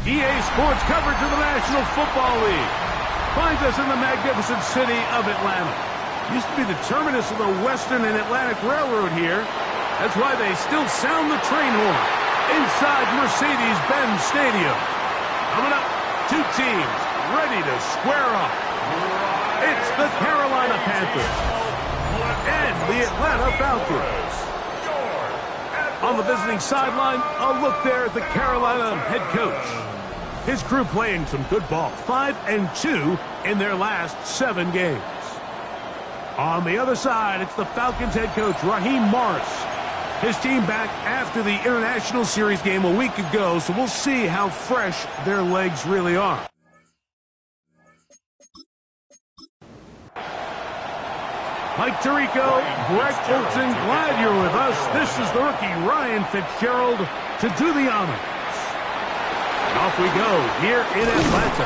EA Sports coverage of the National Football League finds us in the magnificent city of Atlanta. Used to be the terminus of the Western and Atlantic Railroad here. That's why they still sound the train horn inside Mercedes-Benz Stadium. Coming up, two teams ready to square off. It's the Carolina Panthers and the Atlanta Falcons. On the visiting sideline, a look there at the Carolina head coach. His crew playing some good ball, 5-2 in their last 7 games. On the other side, it's the Falcons head coach, Raheem Morris. His team back after the International Series game a week ago, so we'll see how fresh their legs really are. Mike Tirico, Greg Olson, glad you're with us. This is the rookie Ryan Fitzgerald to do the honors. And off we go here in Atlanta.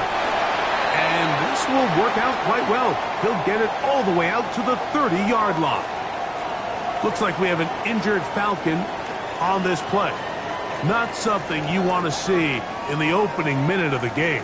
And this will work out quite well. He'll get it all the way out to the 30-yard line. Looks like we have an injured Falcon on this play. Not something you want to see in the opening minute of the game.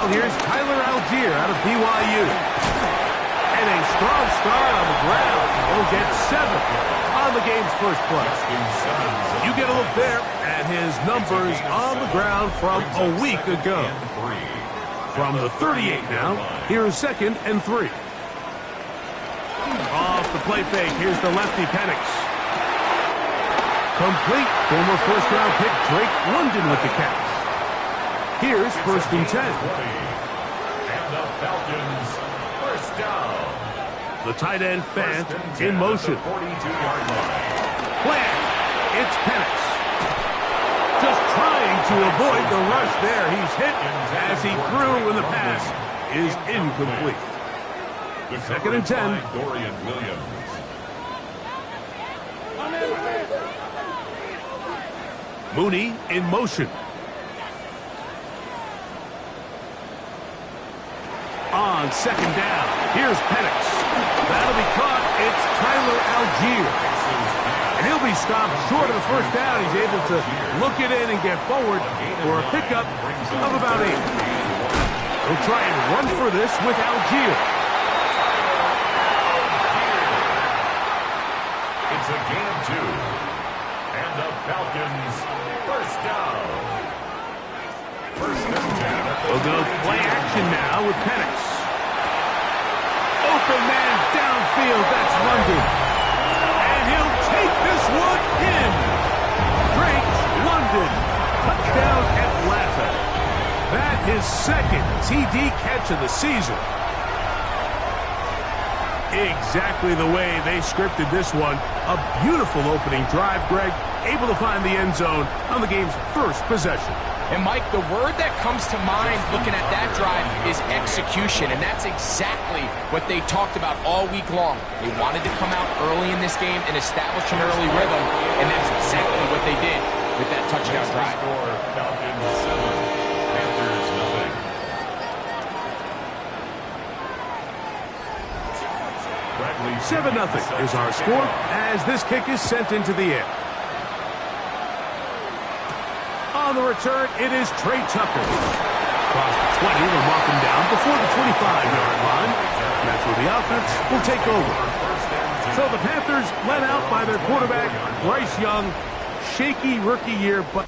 Here's Tyler Algier out of BYU. And a strong start on the ground. He'll get 7 on the game's first play. You get a look there at his numbers on the ground from a week ago. From the 38 now, here's 2nd and 3. Off the play fake, here's the lefty Penix. Complete. Former first-round pick Drake London with the catch. Here's 1st and 10. And the Falcons, first down. The tight end Fant in motion. 42-yard line. Plant. It's Penix. Just trying to avoid the rush there. He's hit as he threw when the pass is incomplete. 2nd and 10. Dorian Williams. Mooney in motion. On 2nd down, here's Penix. That'll be caught. It's Tyler Algier. And he'll be stopped short of the first down. He's able to look it in and get forward for a pickup of about 8. He'll try and run for this with Algier. It's a gain of 2. And the Falcons, first down. 1st and 10 at the We'll go play action now with Penix. Open man downfield, that's London. And he'll take this one in. Drake London, touchdown Atlanta. That his second TD catch of the season. Exactly the way they scripted this one. A beautiful opening drive, Greg. Able to find the end zone on the game's first possession. And, Mike, the word that comes to mind looking at that drive is execution, and that's exactly what they talked about all week long. They wanted to come out early in this game and establish an early rhythm, and that's exactly what they did with that touchdown drive. Falcons 7, Panthers nothing. Bradley 7-0 is our score as this kick is sent into the air. On the return, it is Trey Tucker. Across the 20, they'll mark him down before the 25-yard line. And that's where the offense will take over. So the Panthers led out by their quarterback, Bryce Young. Shaky rookie year, but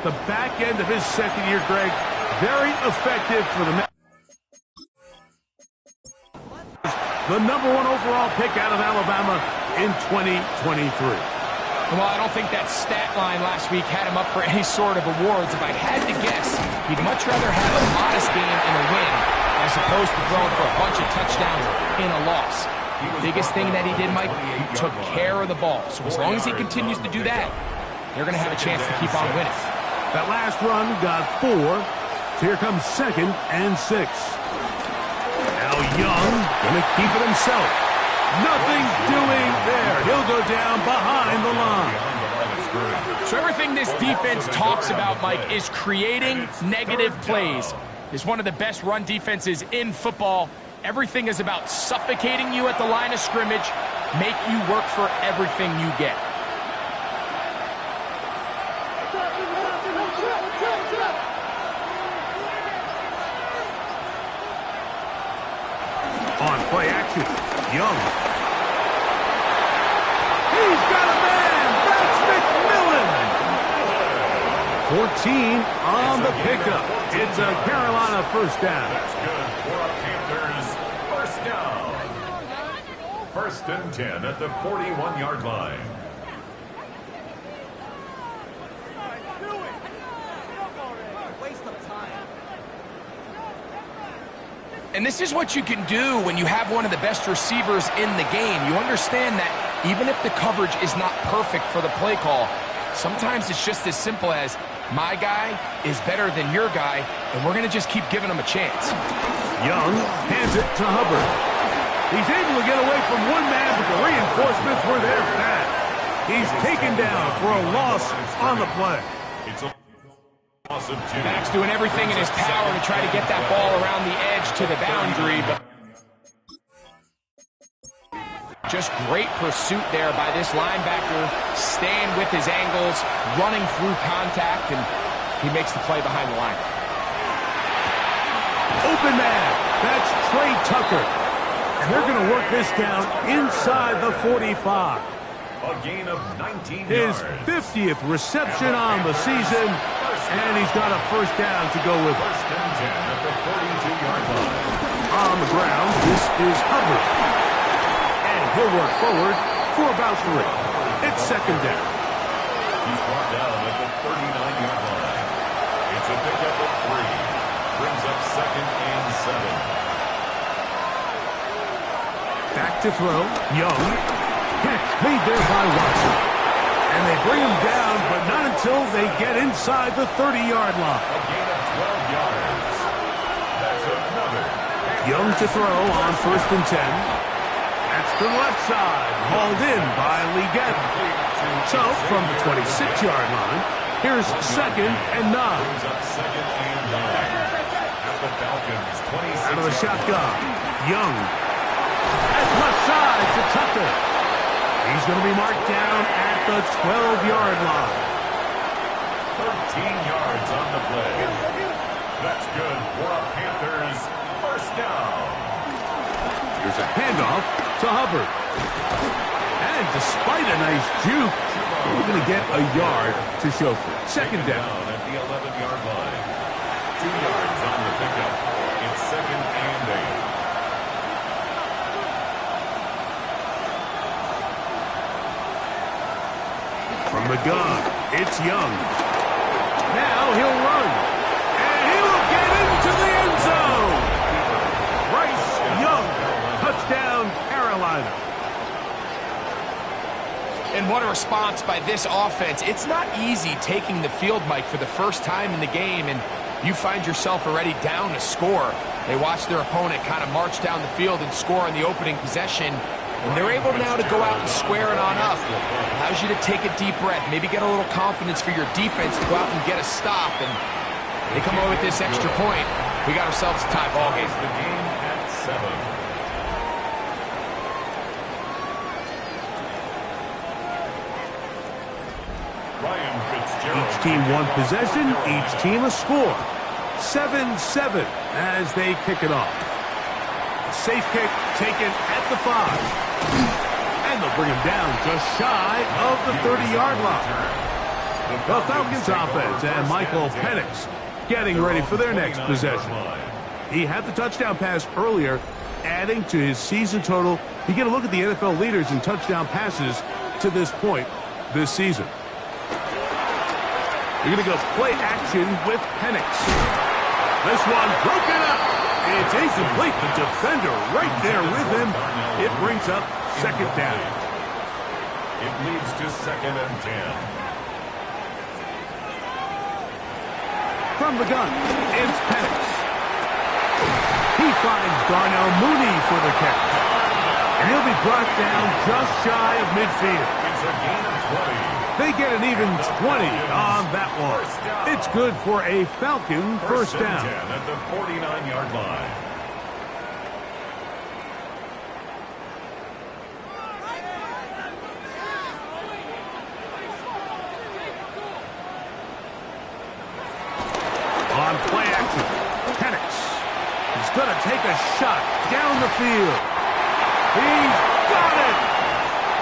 the back end of his second year, Greg, very effective for the #1 overall pick out of Alabama in 2023. Well, I don't think that stat line last week had him up for any sort of awards. If I had to guess, he'd much rather have a modest game in a win as opposed to throwing for a bunch of touchdowns in a loss. Biggest thing that he did, Mike, he took care of the ball. So as long as he continues to do that, they're going to have a chance to keep on winning. That last run got 4. So here comes 2nd and 6. Now Young going to keep it himself. Nothing doing there. He'll go down behind the line. So everything this defense talks about, Mike, is creating negative plays. It's one of the best run defenses in football. Everything is about suffocating you at the line of scrimmage, make you work for everything you get. On play action, Young. He's got a man. That's McMillan. 14 on the pickup. It's a Carolina first down. That's good for a Panthers first down. 1st and 10 at the 41-yard line. And this is what you can do when you have one of the best receivers in the game. You understand that even if the coverage is not perfect for the play call, sometimes it's just as simple as my guy is better than your guy, and we're going to just keep giving him a chance. Young hands it to Hubbard. He's able to get away from one man, but the reinforcements were there for that. He's taken down for a loss on the play. It's a loss of 2. Max doing everything in his power to try to get that ball around the edge to the boundary, but just great pursuit there by this linebacker, staying with his angles, running through contact, and he makes the play behind the line. Open man. That's Trey Tucker. And they're going to work this down inside the 45. A gain of 19 His yards. 50th reception on the season, and he's got a first down to go with it. 1st and 10 at the 42-yard line. On the ground, this is Hubbard. And he'll work forward for about 3. It's 2nd down. He's brought down at the 39-yard line. It's a pickup of 3. Brings up 2nd and 7. Back to throw. Young. Catch made there by Watson. And they bring him down, but not until they get inside the 30-yard line. A gain of 12 yards. That's another. Young to throw on 1st and 10. That's the left side. Hauled in by Leggett. So, from the 26-yard line, here's 2nd and 9. Brings up 2nd and 9. At the Falcons, 26. Out of the shotgun. Young. That's left side to Tucker. He's going to be marked down at the 12-yard line. 13 yards on the play. That's good for a Panthers first down. Here's a handoff to Hubbard. And despite a nice juke, we're going to get a yard to show for it. 2nd down. At the 11-yard line. 2 yards It's Young. Now he'll run. And he will get into the end zone. Bryce Young. Touchdown, Carolina. And what a response by this offense. It's not easy taking the field, Mike, for the first time in the game, and you find yourself already down to score. They watch their opponent kind of march down the field and score on the opening possession, and they're able now to go out and square it on up. Allows you to take a deep breath, maybe get a little confidence for your defense to go out and get a stop, and they come away with this extra point. We got ourselves a tie ball game. The game at 7. Each team one possession, each team a score. 7-7 as they kick it off. A safe kick taken at the 5. And they'll bring him down just shy of the 30-yard line. The Falcons offense and Michael Penix getting ready for their next possession. He had the touchdown pass earlier, adding to his season total. You get a look at the NFL leaders in touchdown passes to this point this season. You're going to go play action with Penix. This one broken up. It's incomplete. The defender right there with him. It brings up second down. It leads to 2nd and 10. From the gun, it's Penix. He finds Darnell Mooney for the catch. And he'll be brought down just shy of midfield. It's a gain of 20. They get an even 20 on that one. It's good for a Falcon first down. At the 49-yard line. On play action, Penix. He's going to take a shot down the field. He's got it!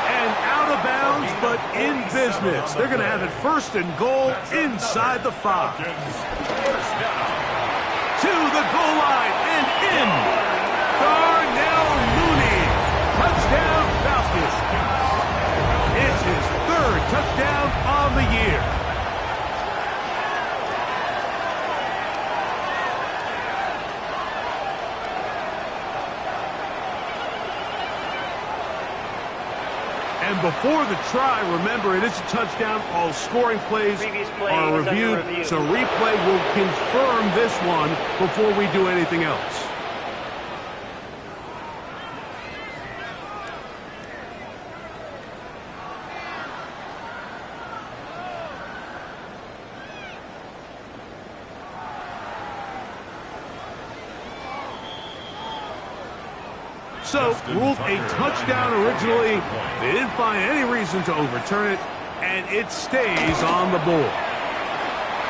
And out of bounds, but in business. They're going to have it 1st and goal inside the 5. To the goal line and in. Darnell Mooney. Touchdown Falcons. It's his 3rd touchdown on the year. And before the try, remember, it is a touchdown. All scoring plays are reviewed, so replay will confirm this one before we do anything else. So, ruled a touchdown originally. They didn't find any reason to overturn it, and it stays on the board.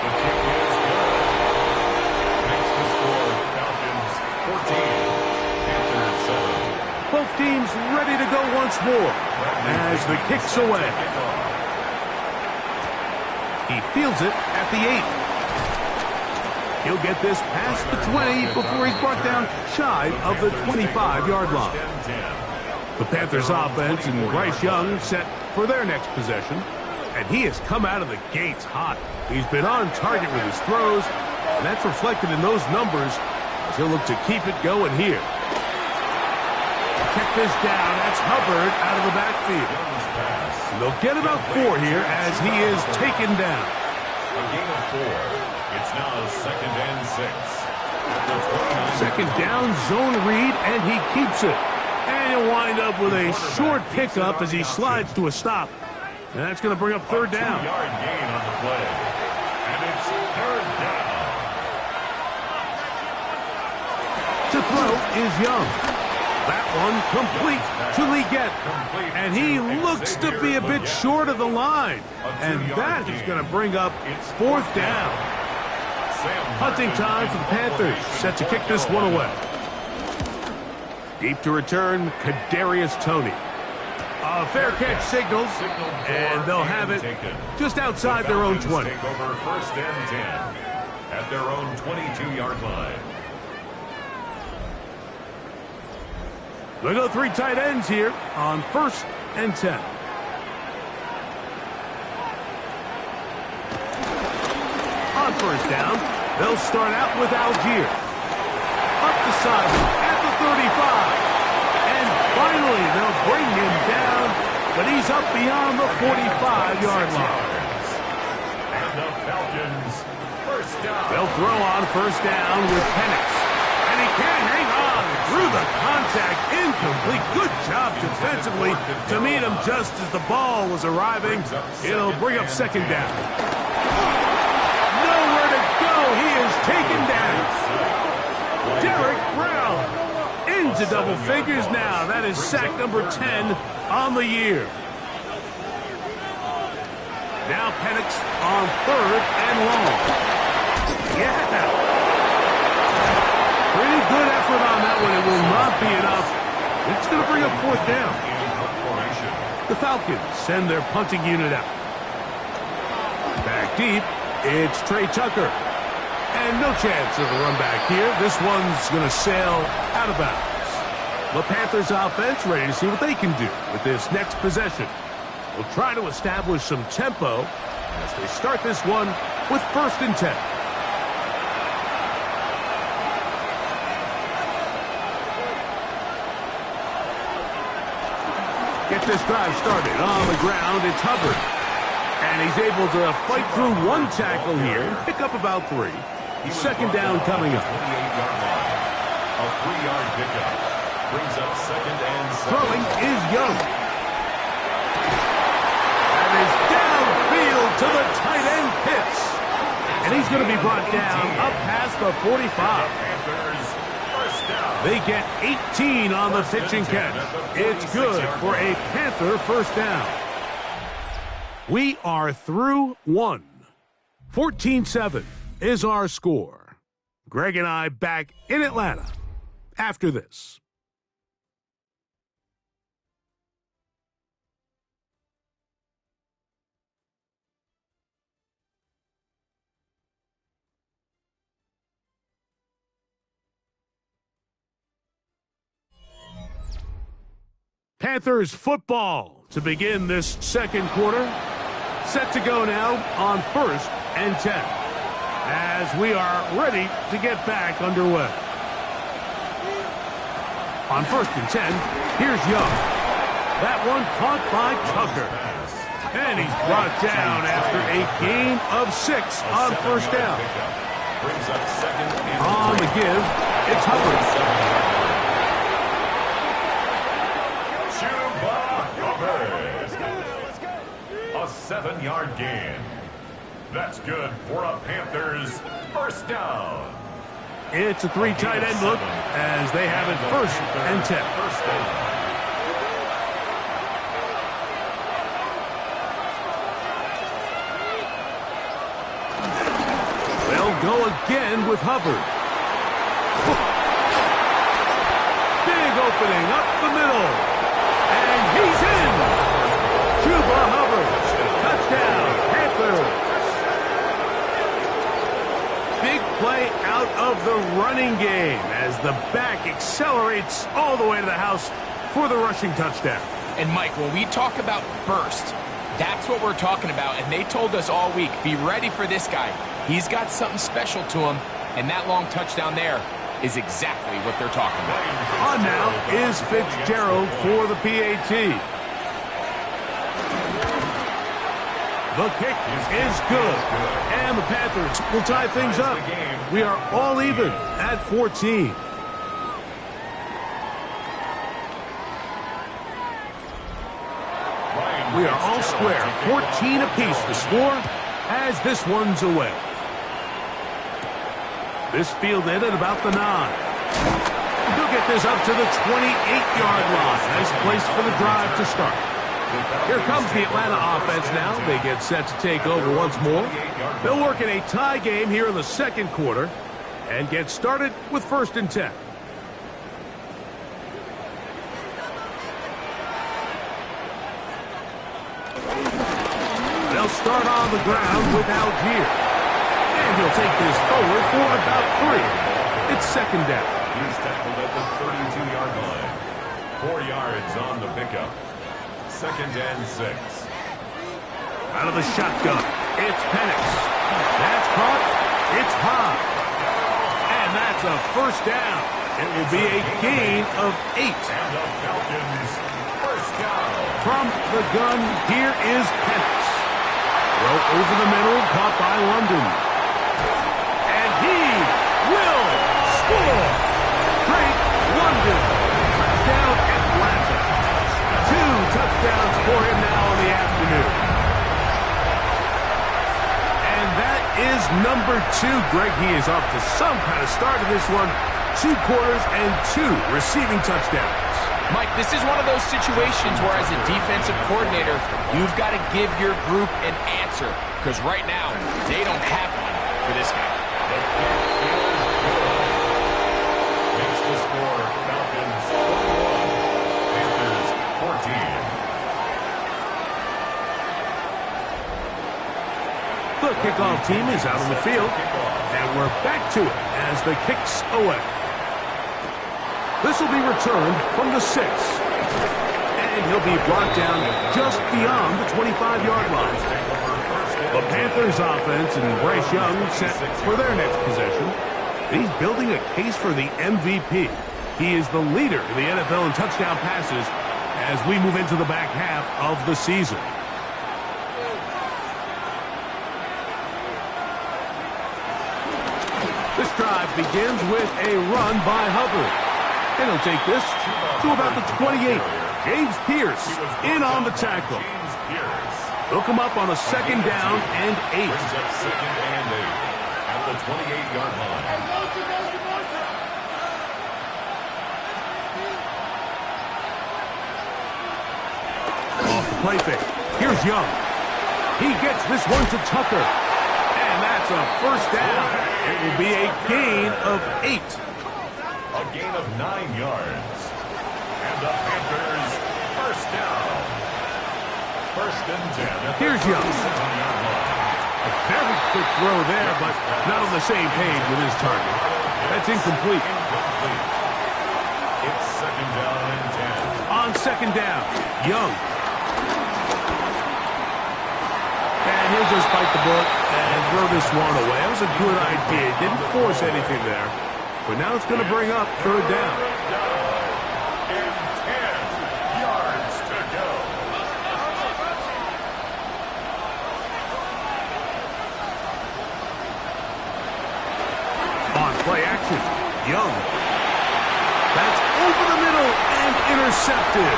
The kick is good. Makes the score Falcons 14, Panthers 7. Both teams ready to go once more as the kick's away. He fields it at the 8. He'll get this past the 20 before he's brought down shy of the 25-yard line. The Panthers offense and Bryce Young set for their next possession. And he has come out of the gates hot. He's been on target with his throws, and that's reflected in those numbers as he'll look to keep it going here. Check this down. That's Hubbard out of the backfield. And they'll get about 4 here as he is taken down. A gain of 4. It's now 2nd and 6. Second down, zone read, and he keeps it. And he'll wind up with a short pickup as he slides to a stop. And that's going to bring up 3rd down. 2-yard gain on the play. And it's 3rd down. To throw is Young. That one complete to Leggett. And he looks to be a bit short of the line. And that is going to bring up 4th down. Hunting time for the Panthers, set to kick this one away. Deep to return, Kadarius Toney. A fair catch signals, and they'll have it just outside their own 20. Take over 1st and 10 at their own 22-yard line. They'll go 3 tight ends here on 1st and 10. On first down, they'll start out with Algier. Up the sideline at the 35. And finally, they'll bring him down, but he's up beyond the 45-yard line. And the Falcons, first down. They'll throw on first down with Penix. And he can't hang on through the contact. Incomplete. Good job defensively to meet him just as the ball was arriving. It'll bring up second down. Nowhere to go. He is taken down. Derek Brown into double figures now. That is sack number 10 on the year. Now Penix on third and long. Yeah. Pretty good effort on that one. It will not be enough. It's going to bring up fourth down. The Falcons send their punting unit out. Back deep, it's Trey Tucker. And no chance of a run back here. This one's going to sail out of bounds. The Panthers offense ready to see what they can do with this next possession. We'll try to establish some tempo as they start this one with first and 10. Get this drive started on the ground. It's Hubbard. And he's able to fight through one tackle here, pick up about 3. Second down coming up. 28-yard line. A 3-yard pickup. Brings up second and 7. Throwing is Young. That is downfield to the tight end Pitts. And he's going to be brought down up past the 45. Panthers, first down. They get 18 on the pitch and catch. It's good for a Panther first down. We are through one. 14-7 is our score. Greg and I back in Atlanta after this. Panthers football to begin this second quarter. Set to go now on first and 10 as we are ready to get back underway. On first and 10, here's Young. That one caught by Tucker. And he's brought down after a gain of 6 on first down. On the give, it's Hubbard. A 7-yard gain. That's good for a Panthers first down. It's a 3 tight end look as they have it first and 10. First down. They'll go again with Hubbard. Big opening up the middle. And he's in. Chuba Hubbard. Touchdown, Panthers. Big play out of the running game as the back accelerates all the way to the house for the rushing touchdown. And Mike, when we talk about burst, that's what we're talking about. And they told us all week, be ready for this guy. He's got something special to him. And that long touchdown there is exactly what they're talking about. On now is Fitzgerald for the PAT. The kick is good. And the Panthers will tie things up. We are all even at 14. We are all square. 14 apiece to score as this one's away. This fielded at about the 9. He'll get this up to the 28-yard line. Nice place for the drive to start. Here comes the Atlanta offense now. They get set to take over once more. They'll work in a tie game here in the second quarter and get started with first and 10. They'll start on the ground with Algier. And he'll take this forward for about 3. It's second down. He's tackled at the 32-yard line. 4 yards on the pickup. Second and 6. Out of the shotgun, it's Penix. That's caught first down. It will be a gain of 8. And the Falcons first down. From the gun, here is Panthers. Throw over the middle, caught by London. And he will score. Drake London. Touchdown Atlanta. 2 touchdowns for him now in the afternoon. And that is number 2. Greg, he is off to some kind of start in this one. 2 quarters and 2 receiving touchdowns. Mike, this is one of those situations where as a defensive coordinator, you've got to give your group an answer. Because right now, they don't have one for this guy. Makes the score Falcons 41, Panthers 14. The kickoff team is out on the field. And we're back to it as the kick's away. This will be returned from the 6. And he'll be brought down just beyond the 25-yard line. The Panthers offense and Bryce Young set for their next possession. He's building a case for the MVP. He is the leader in the NFL in touchdown passes as we move into the back half of the season. This drive begins with a run by Hubbard. And he'll take this to about the 28. James Pierce in on the tackle. He'll come up on a 2nd down and 8. Brings up 2nd and 8 at the 28-yard line. Off the play fake. Here's Young. He gets this one to Tucker. And that's a first down. It will be a gain of 8. A gain of 9 yards. And the Panthers first down. 1st and 10. Here's Young. A very quick throw there, but not on the same page with his target. That's incomplete. It's 2nd down and 10. On 2nd down, Young. And he'll just bite the bullet and throw this one away. That was a good idea. Didn't force anything there. But now it's going to bring up 3rd down. And 10 yards to go. On play action, Young. That's over the middle and intercepted.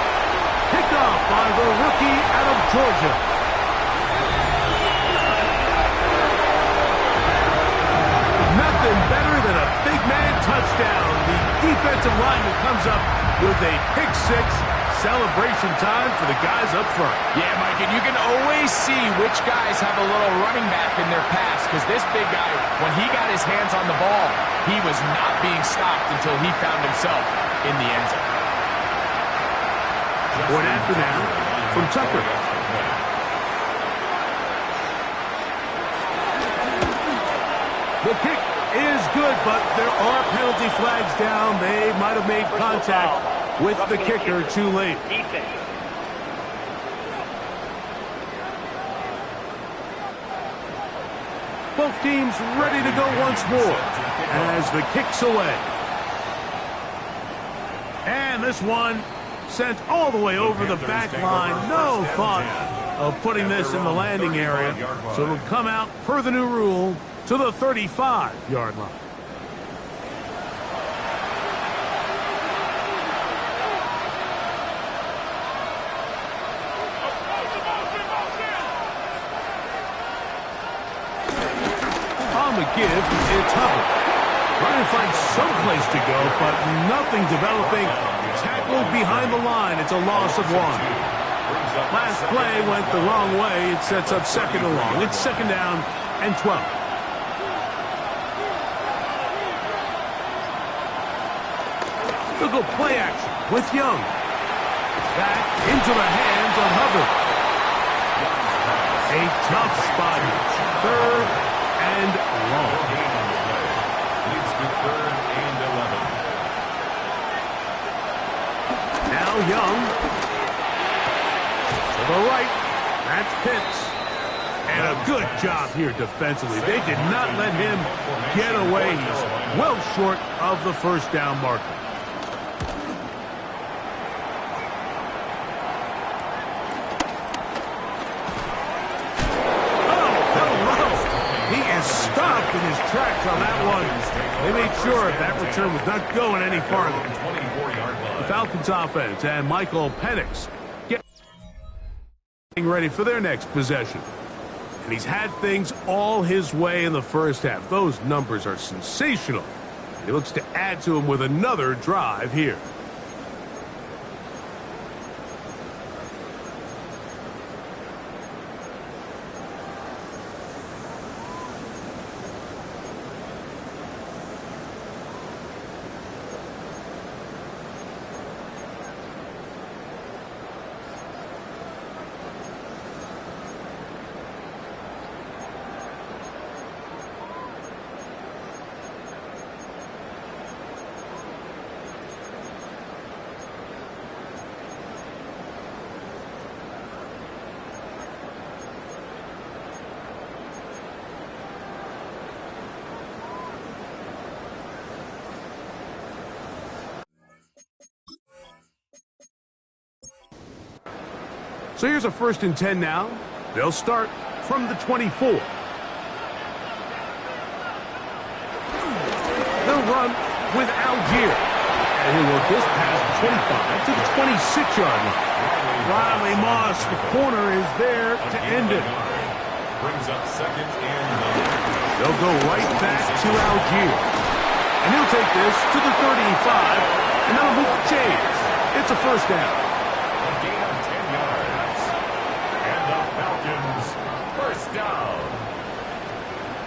Picked off by the rookie out of Georgia. Nothing better than a big man touchdown. The defensive lineman comes up with a pick 6. Celebration time for the guys up front. Yeah, Mike, and you can always see which guys have a little running back in their pass because this big guy, when he got his hands on the ball, he was not being stopped until he found himself in the end zone. Point after now from Tucker. The kick is good, but there are penalty flags down. They might have made contact with the kicker too late. Both teams ready to go once more as the kick's away. And this one sent all the way over the back line. No thought of putting this in the landing area. So it'll come out per the new rule to the 35-yard line. On the give, it's Hubbard. Trying to find some place to go, but nothing developing. Tackled behind the line. It's a loss of 1. Last play went the wrong way. It sets up 2nd and long. It's 2nd down and 12. They'll go play action with Young. Back into the hands of Hubbard. A tough spot here. 3rd and long. Leads to 3rd and 11. Now Young. To the right. That's Pitts. And a a good job here defensively. They did not let him get away. He's well short of the first down marker. He is stopped in his tracks on that one. They made sure that return was not going any farther. The Falcons offense and Michael Penix getting ready for their next possession. And he's had things all his way in the first half. Those numbers are sensational. He looks to add to them with another drive here. So here's a 1st and 10 now. They'll start from the 24. They'll run with Algier. And he'll work this past the 25 to the 26-yard line. Riley Moss, the corner, is there to end it. Brings up 2nd and 9. They'll go right back to Algier. And he'll take this to the 35, and that'll move the chains. It's a 1st down. A gain of 10 yards. And the Falcons, 1st down.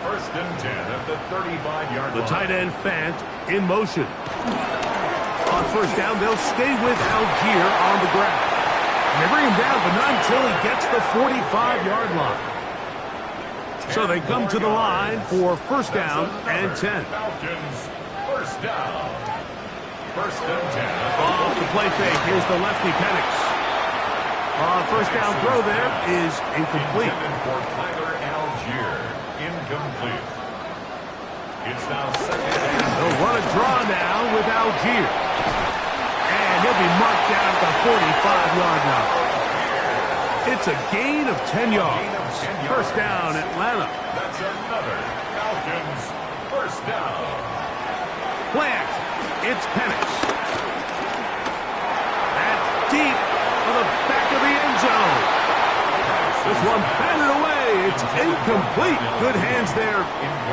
1st and 10 at the 35-yard line. The tight end Fant in motion. On 1st down, they'll stay with Algier on the ground. And they bring him down, but not until he gets the 45-yard line. So they come to the line for 1st down and 10. Falcons, 1st down. 1st and 10. Off the play fake. Here's the lefty Penix. 1st down throw there is incomplete. Intended for Tyler Algier. Incomplete. It's now 2nd and They'll run a draw now with Algier. And he'll be marked down at the 45-yard line. It's a gain of 10 yards. 1st down, Atlanta. That's another Falcons 1st down. Plant. It's Penix. That's deep for the back of the end zone. This one batted away. It's incomplete. Good hands there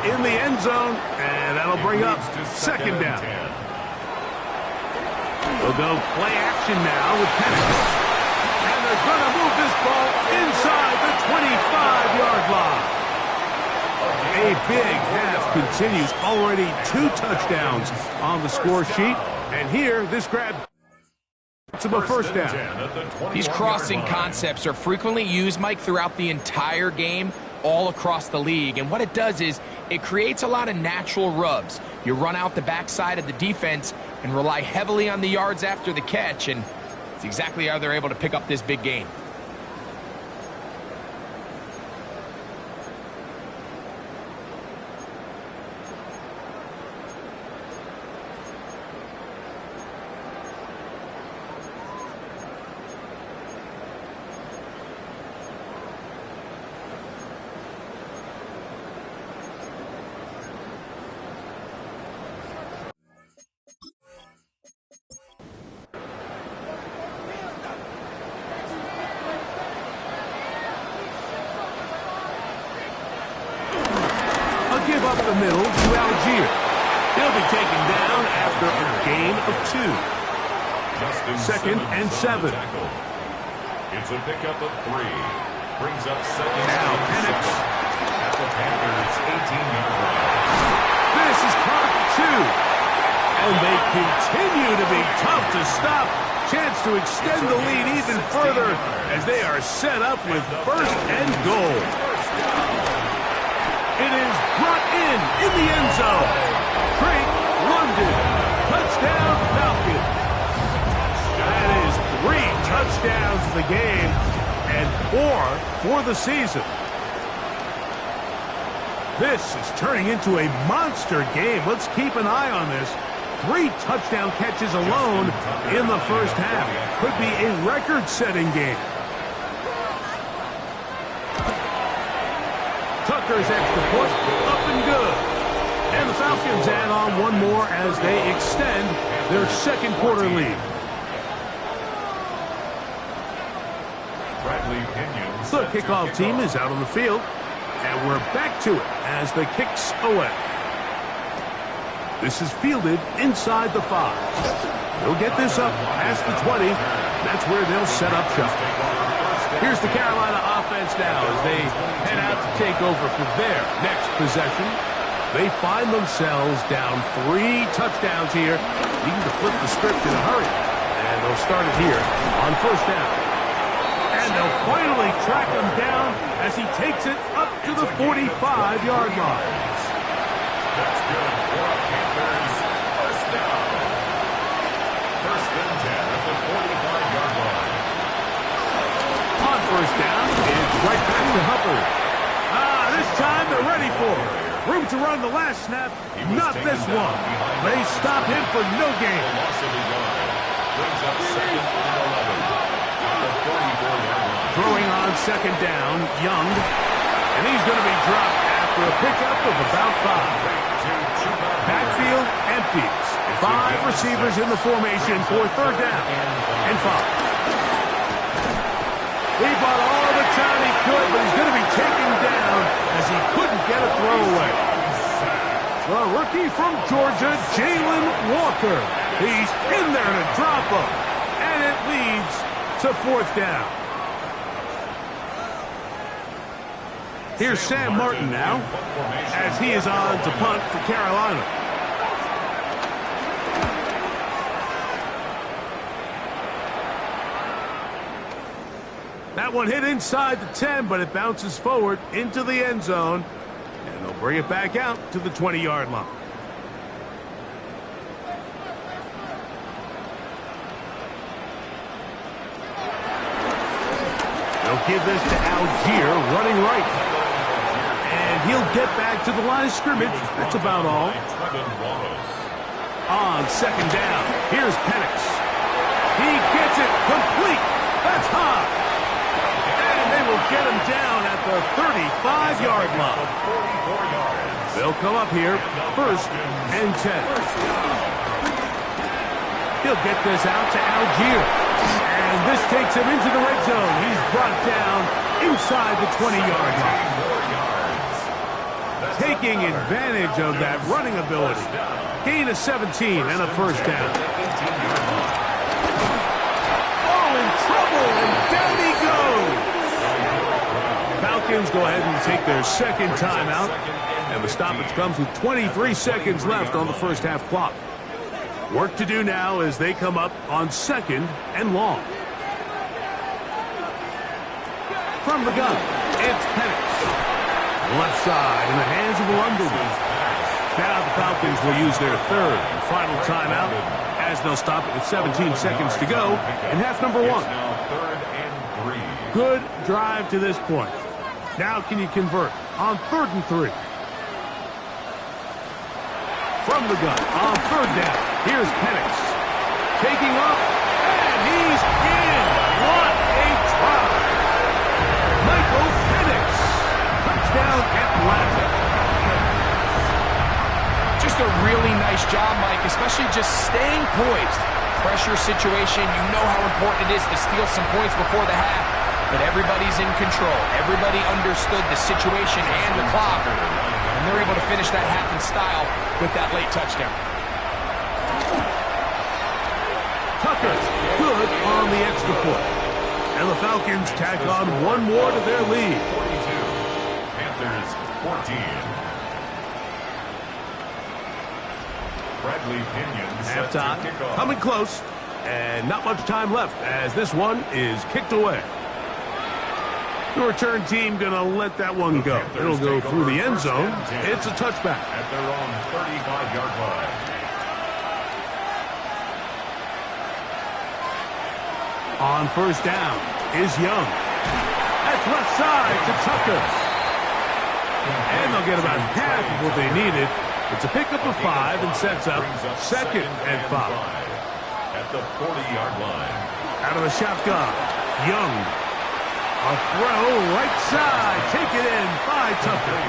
in the end zone, and that'll bring up 2nd down. We'll go play action now with Penix. And they're going to move this ball inside the 25-yard line. A big half continues. Already 2 touchdowns on the score sheet. And here, this grab to the 1st down. These crossing concepts are frequently used, Mike, throughout the entire game, all across the league. And what it does is it creates a lot of natural rubs. You run out the backside of the defense and rely heavily on the yards after the catch, and it's exactly how they're able to pick up this big gain. Give up the middle to Algier. He'll be taken down after a gain of 2. 2nd and 7. It's a pickup of 3. Brings up 2nd Now and Penix 7 at the Panthers 18-yard line. This is caught 2. And they continue to be tough to stop. Chance to extend the lead even further as they are set up with 1st and goal. It is brought in the end zone. Drake London, touchdown Falcons. That is 3 touchdowns in the game and 4 for the season. This is turning into a monster game. Let's keep an eye on this. 3 touchdown catches alone in the first half. Could be a record-setting game. Tucker's extra point, up and good. And the Falcons add on one more as they extend their second quarter lead. The kickoff team is out on the field, and we're back to it as the kicks away. This is fielded inside the 5. They'll get this up past the 20. That's where they'll set up shop. Here's the Carolina offense now as they head out to take over for their next possession. They find themselves down 3 touchdowns here. Needing to flip the script in a hurry. And they'll start it here on first down. And they'll finally track him down as he takes it up to the 45-yard line. That's good for Panthers. First down. First and 10 at the 45-yard line. On first down, it's right back to Hubbard. This time they're ready for it. Room to run the last snap, not this one. They stop him for no gain. Brings up second and 11. Throwing on second down, Young. And he's going to be dropped after a pickup of about 5. Backfield empties. 5 receivers in the formation for third down and 5. He bought all the time he could, but he's going to be taken down as he couldn't get a throw away. The rookie from Georgia, Jalen Walker. He's in there to drop him. And it leads to fourth down. Here's Sam Martin now as he is on to punt for Carolina. That one hit inside the 10, but it bounces forward into the end zone. And they'll bring it back out to the 20-yard line. They'll give this to Algier, running right. And he'll get back to the line of scrimmage. That's about all. On second down, here's Penix. He gets it complete. That's high. And they will get him down at the 35-yard line. They'll come up here, first and 10. He'll get this out to Algier. And this takes him into the red zone. He's brought down inside the 20-yard line. Taking advantage of that running ability. Gain of 17 and a first down. Oh, in trouble, and down he goes. Falcons go ahead and take their second timeout. And the stoppage comes with 23 seconds left on the first half clock. Work to do now as they come up on second and long. From the gun, it's Penix. Left side in the hands of London. Now the Falcons will use their third and final timeout as they'll stop it with 17 seconds to go in half number 1. Good drive to this point. Now can you convert on 3rd and 3? From the gun on 3rd down. Here's Penix. Taking off, and he's in. What a try. Michael Penix. Touchdown Atlanta. Just a really nice job, Mike, especially just staying poised. Pressure situation, you know how important it is to steal some points before the half. But everybody's in control. Everybody understood the situation and the clock. And they're able to finish that half in style with that late touchdown. Tucker's good on the extra point. And the Falcons tack on one more to their lead. 42. Panthers 14. Bradley Pinion halftime coming close. And not much time left as this one is kicked away. The return team going to let that one go. It'll go through the end zone. It's a touchback. At their own 35-yard line. On first down is Young. That's left side to Tucker. And they'll get about half of what they needed. It's a pickup of 5 and sets up second and 5. At the 40-yard line. Out of the shotgun, Young. A throw, right side. Take it in by Tucker.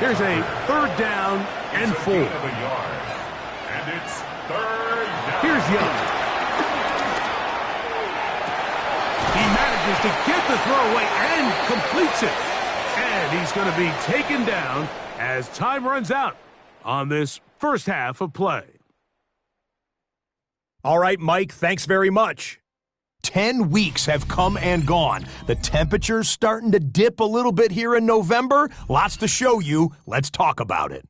Here's a 3rd down and 4. And it's 3rd down. Here's Young. He manages to get the throw away and completes it. And he's going to be taken down as time runs out on this first half of play. All right, Mike, thanks very much. 10 weeks have come and gone. The temperature's starting to dip a little bit here in November. Lots to show you. Let's talk about it.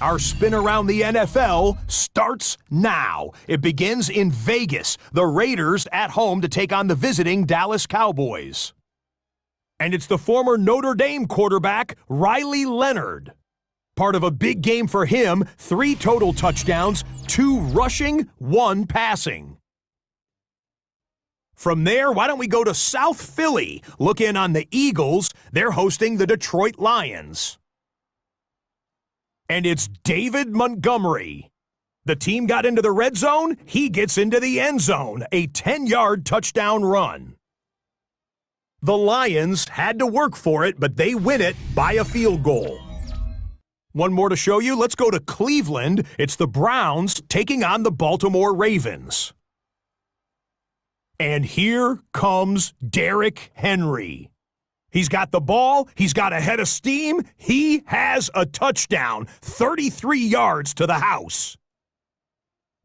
Our spin around the NFL starts now. It begins in Vegas. The Raiders at home to take on the visiting Dallas Cowboys. And it's the former Notre Dame quarterback, Riley Leonard. Part of a big game for him, 3 total touchdowns, 2 rushing, 1 passing. From there, why don't we go to South Philly? Look in on the Eagles. They're hosting the Detroit Lions. And it's David Montgomery. The team got into the red zone. He gets into the end zone. A 10-yard touchdown run. The Lions had to work for it, but they win it by a field goal. One more to show you. Let's go to Cleveland. It's the Browns taking on the Baltimore Ravens. And here comes Derrick Henry. He's got the ball. He's got a head of steam. He has a touchdown, 33 yards to the house.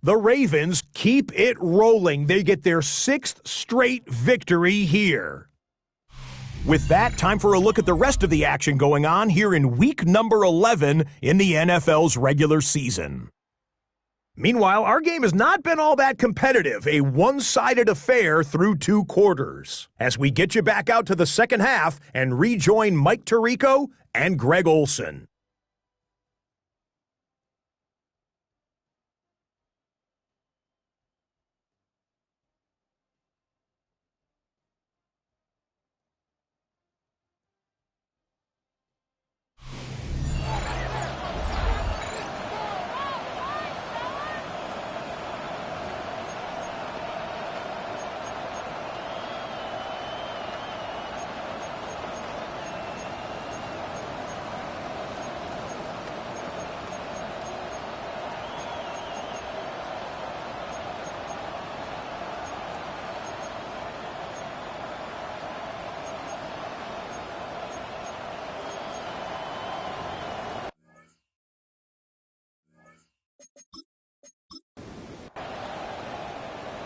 The Ravens keep it rolling. They get their 6th straight victory here. With that, time for a look at the rest of the action going on here in week number 11 in the NFL's regular season. Meanwhile, our game has not been all that competitive, a one-sided affair through 2 quarters. As we get you back out to the second half and rejoin Mike Tirico and Greg Olson.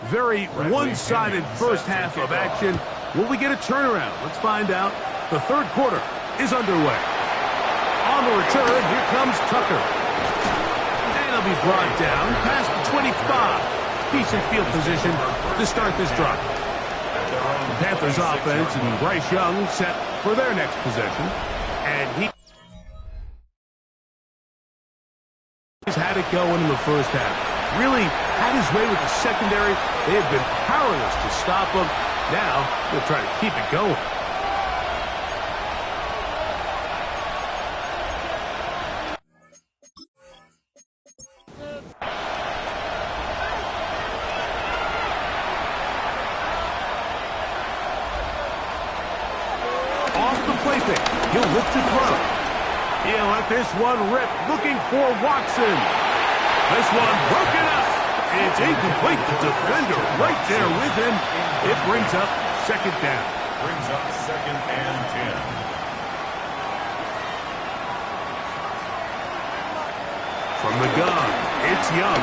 Very one-sided first half of action. Will we get a turnaround? Let's find out. The 3rd quarter is underway. On the return, here comes Tucker. And he'll be brought down past the 25. Decent field position to start this drive. The Panthers offense and Bryce Young set for their next possession. And he's had it going in the first half. Really had his way with the secondary. They have been powerless to stop him. Now they'll try to keep it going. Off the play fake. He'll look to throw. He'll let this one rip. Looking for Watson. This one broken up. It's incomplete. The defender right there with him. It brings up 2nd down. Brings up 2nd and 10. From the gun, it's Young.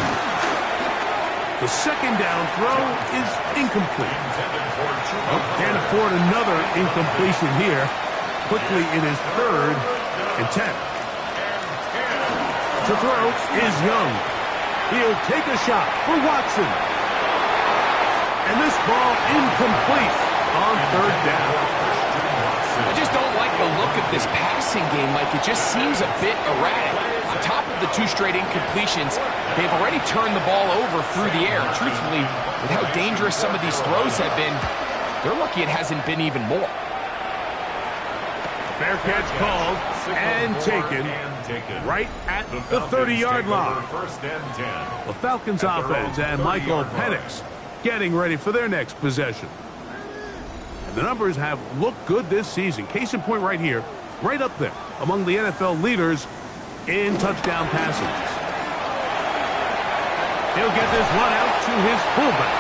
The 2nd down throw is incomplete. Oh, can't afford another incompletion here. Quickly it is 3rd and 10. To throw is Young. He'll take a shot for Watson. And this ball incomplete on 3rd down. I just don't like the look of this passing game, Mike. It just seems a bit erratic. On top of the 2 straight incompletions, they've already turned the ball over through the air. Truthfully, with how dangerous some of these throws have been, they're lucky it hasn't been even more. Fair catch called and taken right at the 30-yard line. First and 10. The Falcons offense and Michael Penix getting ready for their next possession. And the numbers have looked good this season. Case in point right here, right up there among the NFL leaders in touchdown passes. He'll get this one out to his fullback.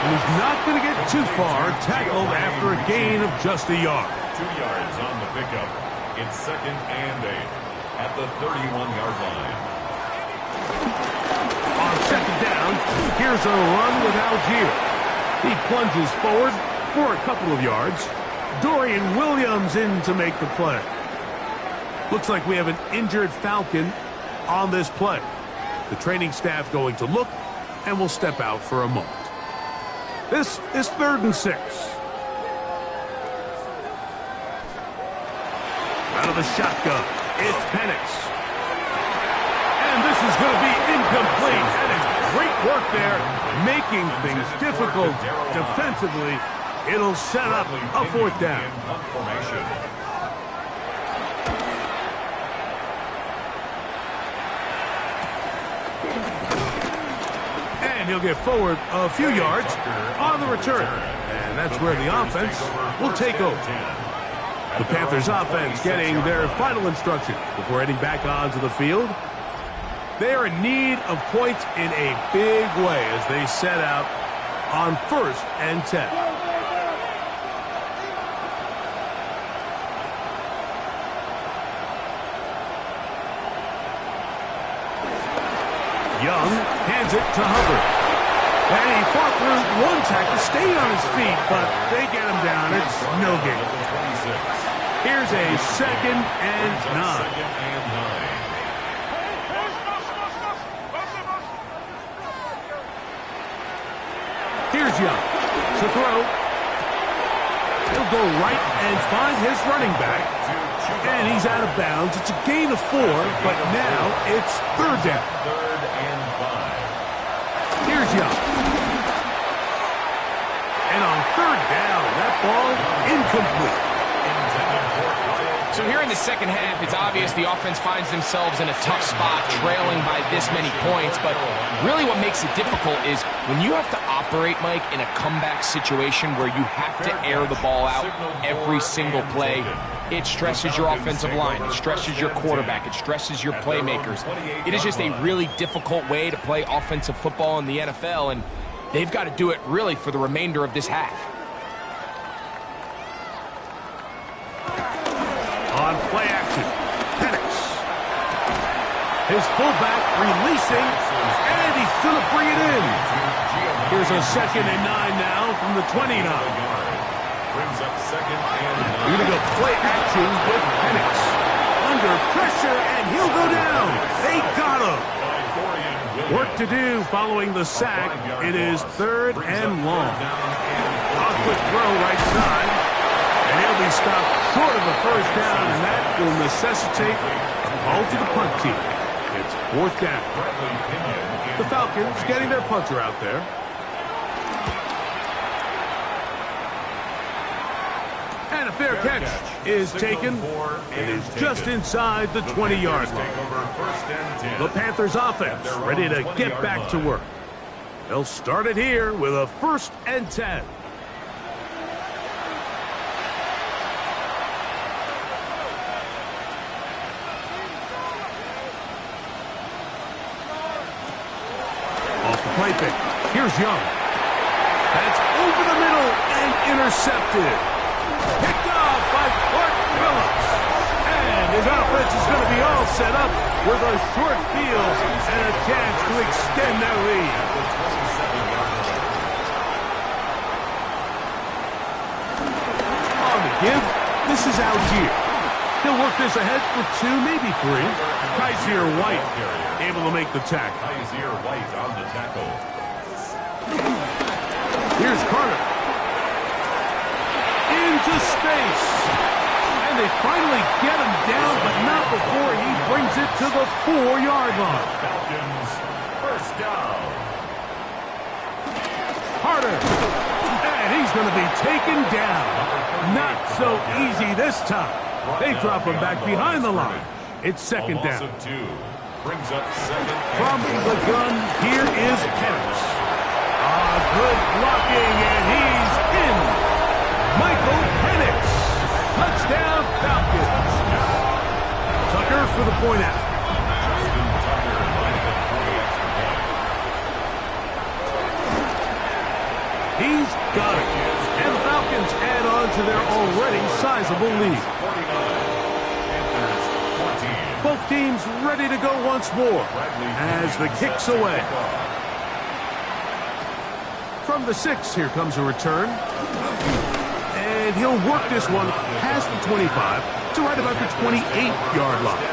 He's not going to get too far, tackled after a gain of just a yard. 2 yards on the pickup. It's second and 8 at the 31-yard line. On second down, here's a run with Algier. He plunges forward for a couple of yards. Dorian Williams in to make the play. Looks like we have an injured Falcon on this play. The training staff going to look and will step out for a moment. This is 3rd and 6. Out of the shotgun, it's Penix. And this is going to be incomplete. That is great work there, making things difficult defensively. It'll set up a 4th down. And he'll get forward a few yards on the return. And that's where the offense will take over. The Panthers offense getting their final instructions before heading back onto the field. They are in need of points in a big way as they set out on 1st and 10. Young hands it to Hubbard. And he fought through one tackle, stayed on his feet, but they get him down. It's no gain. Here's a 2nd and 9. Here's Young to throw. He'll go right and find his running back. And he's out of bounds. It's a gain of 4, but now it's 3rd down. Here's Young. And on 3rd down, that ball incomplete. So here in the second half, it's obvious the offense finds themselves in a tough spot, trailing by this many points. But really what makes it difficult is when you have to operate, Mike, in a comeback situation where you have to air the ball out every single play. It stresses your offensive line. It stresses your quarterback. It stresses your playmakers. It is just a really difficult way to play offensive football in the NFL, and they've got to do it really for the remainder of this half. On play action, Penix. His fullback releasing, and he's going to bring it in. Here's a 2nd and 9 now from the 29. Brings up 2nd and 9. We're going to go play action with Penix. Under pressure, and he'll go down. They got him. Work to do following the sack. It is 3rd and long. A quick throw right side. And he'll be stopped short of the 1st down, and that will necessitate a call to the punt team. It's 4th down. The Falcons getting their punter out there. And a fair catch is taken. It is just inside the 20-yard line. The Panthers offense ready to get back to work. They'll start it here with a 1st and 10. Off the play fake. Here's Young. That's over the middle and intercepted. Picked off by Clark Phillips. And his offense is going to be all set up with a short field and a chance to extend their lead. On the give, this is Algier. He'll work this ahead for 2, maybe 3. Kaiser White able to make the tackle. Kaiser White on the tackle. Here's Carter. Into space. And they finally get him down, but not before he brings it to the 4-yard line. Falcons, 1st down. Carter. And he's going to be taken down. Not so easy this time. They drop him back behind the line. It's second down. Brings up second. From the gun, here is Penix. Good blocking, and he's in. Michael Penix. Touchdown, Falcons. Tucker for the point after. He's got it. And the Falcons add on to their already sizable lead. Both teams ready to go once more as the kick's away. From the 6, here comes a return. And he'll work this one past the 25 to right about the 28-yard line.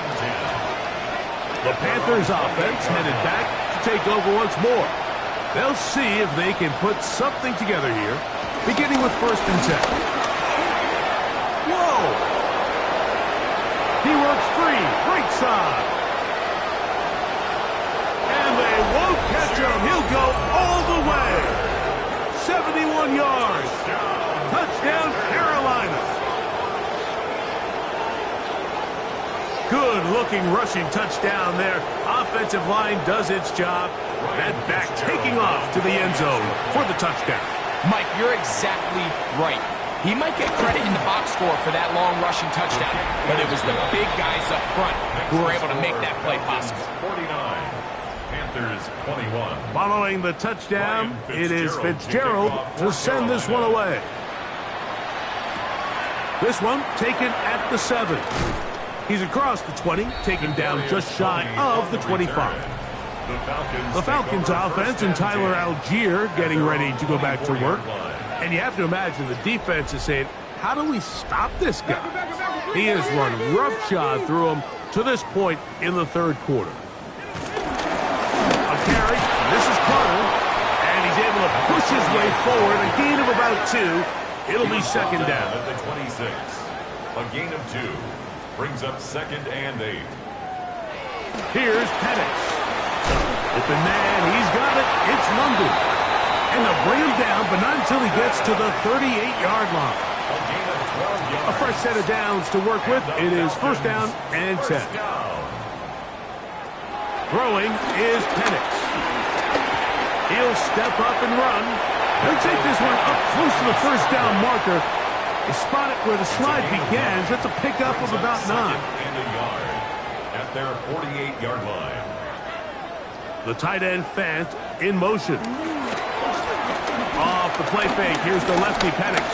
The Panthers offense headed back to take over once more. They'll see if they can put something together here, beginning with 1st and 10. Whoa! He works free, right side. And they won't catch him. He'll go all the way. 71 yards. Touchdown, Carolina. Good-looking rushing touchdown there. Offensive line does its job. That back taking off to the end zone for the touchdown. Mike, you're exactly right. He might get credit in the box score for that long rushing touchdown, but it was the big guys up front who were able to make that play possible. 49, Panthers 21. Following the touchdown, it is Fitzgerald to send this one away. This one taken at the 7. He's across the 20, taken down just shy of the 25. The Falcons offense and Tyler Algier getting ready to go back to work. And you have to imagine the defense is saying, how do we stop this guy? He has run roughshod through him to this point in the 3rd quarter. A carry, this is Carter, and he's able to push his way forward, a gain of about 2. It'll be second down. At the 26, a gain of 2. Brings up 2nd and 8. Here's Penix. Open man, he's got it. It's London. And they'll bring him down, but not until he gets to the 38-yard line. A fresh set of downs to work with. It is 1st down and 10. Throwing is Penix. He'll step up and run. He'll take this one up close to the 1st down marker. They spot it where the slide begins. That's a pickup of about 9. And a yard at their 48-yard line. The tight end Fant in motion. Off the play fake. Here's the lefty Penix.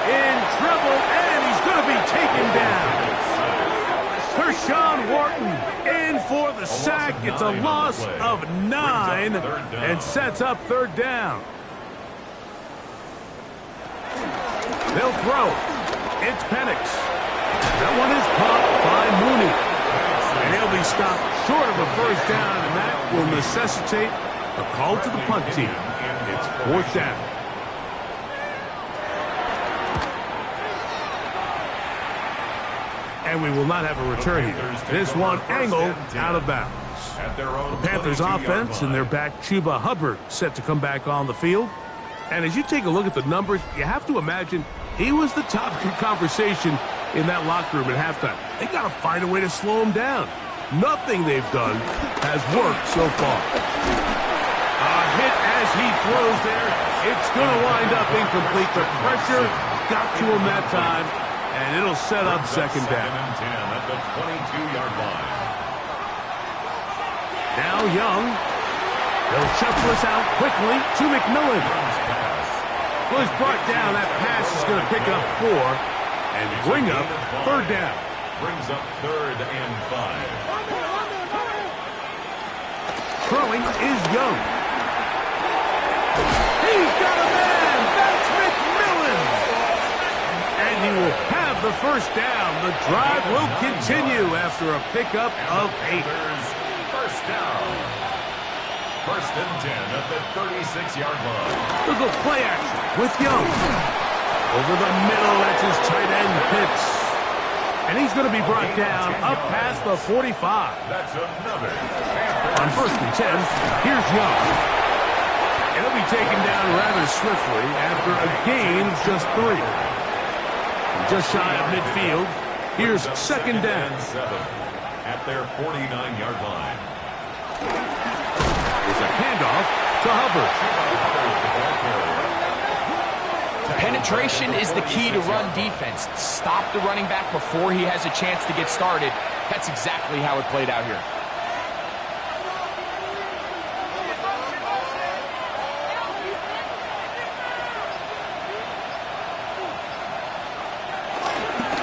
In trouble, and he's going to be taken down. Kershawn Wharton in for the sack. It's a loss of 9 and sets up 3rd down. They'll throw. It's Penix. That one is caught by Mooney. And he'll be stopped short of a 1st down, and that will necessitate a call to the punt team. It's 4th down. And we will not have a return here. This one angled out of bounds. The Panthers offense and their back Chuba Hubbard set to come back on the field. And as you take a look at the numbers, you have to imagine he was the topic of conversation in that locker room at halftime. They got to find a way to slow him down. Nothing they've done has worked so far. A hit as he throws there. It's going to wind up incomplete. The pressure got to him that time, and it'll set up 2nd down. 2nd and 10 at the 22-yard line. Now Young. They'll shuffle us out quickly to McMillan. Well, he's brought down. That pass is going to pick up 4 and bring up 3rd down. Brings up 3rd and 5. Throwing is Young. He's got a man. That's McMillan. And he will have the 1st down. The drive will continue after a pickup of 8. 1st down. 1st and 10 at the 36-yard line. Look at play action with Young. Over the middle, that's his tight end Pitts. And he's going to be brought down up past the 45. That's another. On 1st and 10, here's Young. And he'll be taken down rather swiftly after a gain of just 3. Just shy of midfield. Here's second down. At their 49-yard line. There's a handoff to Hubbard. Penetration is the key to run defense. Stop the running back before he has a chance to get started. That's exactly how it played out here.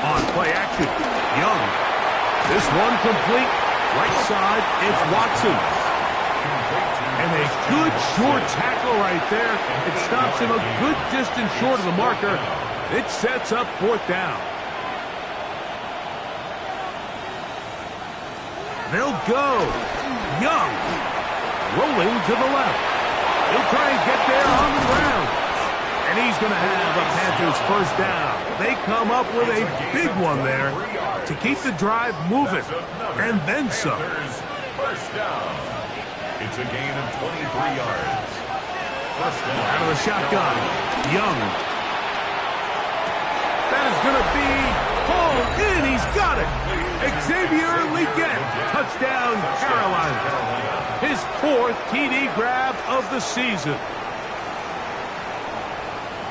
On play action, Young. This one complete. Right side, it's Watson. And a good short tackle right there. It stops him a good distance short of the marker. It sets up fourth down. They'll go. Young. Rolling to the left. He'll try and get there on the ground. And he's going to have a Panthers first down. They come up with a big one there to keep the drive moving. And then some. First down. It's a gain of 23 yards. First down. Out of the shotgun. Young. That is going to be pulled in. He's got it. Xavier Legette. Touchdown, Carolina. His 4th TD grab of the season.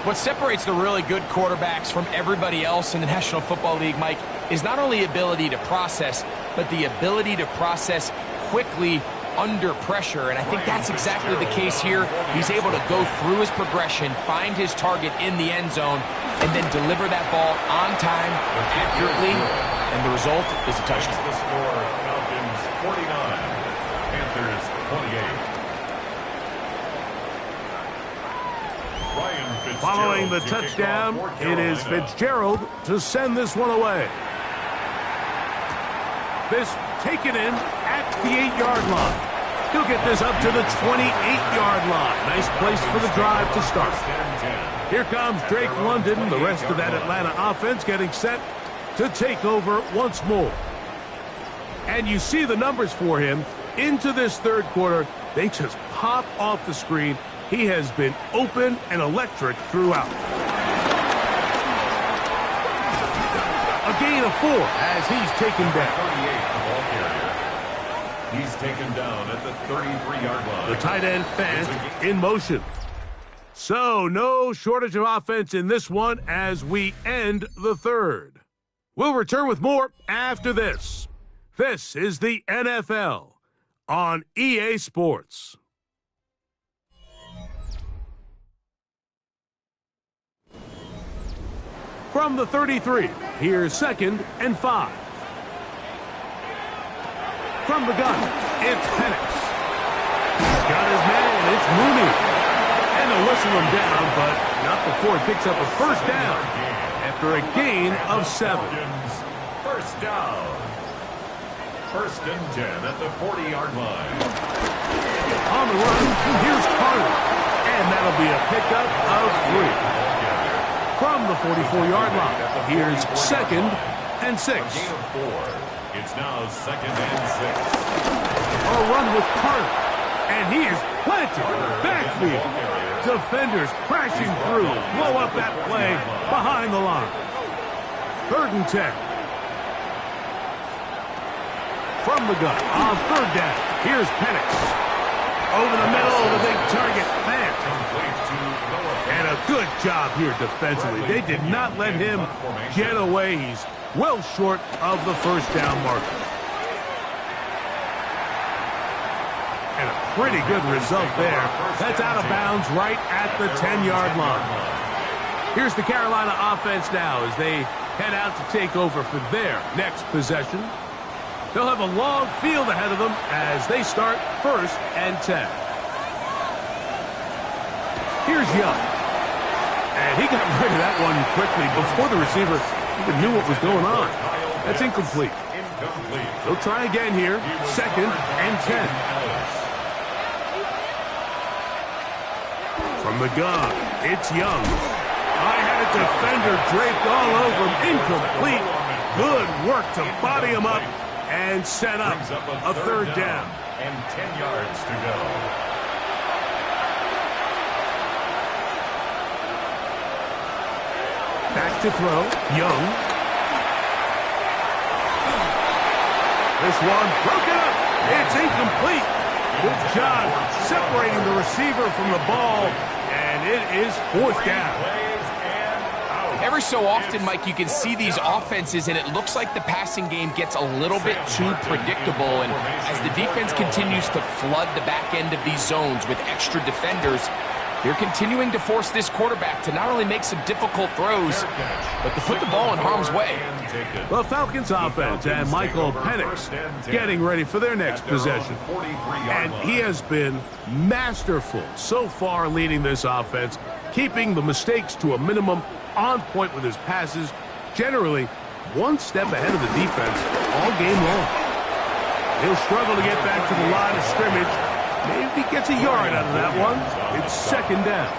What separates the really good quarterbacks from everybody else in the National Football League, Mike, is not only ability to process, but the ability to process quickly under pressure. And I think that's exactly the case here. He's able to go through his progression, find his target in the end zone, and then deliver that ball on time, accurately, and the result is a touchdown. The score, Falcons 49, Panthers 28. Following the touchdown, it is Fitzgerald to send this one away. This taken in at the 8-yard line. He'll get this up to the 28-yard line. Nice place for the drive to start. Here comes Drake London, the rest of that Atlanta offense getting set to take over once more. And you see the numbers for him into this third quarter. They just pop off the screen. He has been open and electric throughout. A gain of 4 as he's taken down. 38, the ball carrier. He's taken down at the 33-yard line. The tight end Fant in motion. So no shortage of offense in this one as we end the third. We'll return with more after this. This is the NFL on EA Sports. From the 33, here's 2nd and 5. From the gun, it's Penix. He's got his man, it's Mooney. And they'll whistle him down, but not before he picks up a first down after a gain of 7. First down. 1st and 10 at the 40-yard line. On the run, here's Carter. And that'll be a pickup of 3. From the 44-yard line, here's 2nd and 6. A gain of 4. It's now 2nd and 6. A run with Carter, and he is planted. Backfield. Defenders crashing through. Blow up that play behind the line. 3rd and 10. From the gun, on 3rd down, here's Penix. Over the middle, the big target, Fant. And a good job here defensively. They did not let him get away. He's well short of the first down marker. And a pretty good result there. That's out of bounds right at the 10-yard line. Here's the Carolina offense now as they head out to take over for their next possession. They'll have a long field ahead of them as they start 1st and 10. Here's Young. And he got rid of that one quickly before the receiver even knew what was going on. That's incomplete. They'll try again here. 2nd and 10. From the gun, it's Young. I had a defender draped all over him. Incomplete. Good work to body him up and set up a 3rd down. And 10 yards to go. to throw. Young. This one broken up. It's incomplete. Good job separating the receiver from the ball, and it is 4th down. Every so often, Mike, you can see these offenses, and it looks like the passing game gets a little bit too predictable. And as the defense continues to flood the back end of these zones with extra defenders, they're continuing to force this quarterback to not only make some difficult throws, but to put the ball in harm's way. The Falcons offense and Michael Penix getting ready for their next possession. And he has been masterful so far leading this offense, keeping the mistakes to a minimum, on point with his passes, generally one step ahead of the defense all game long. He'll struggle to get back to the line of scrimmage. Maybe he gets a yard out of that one. It's 2nd down.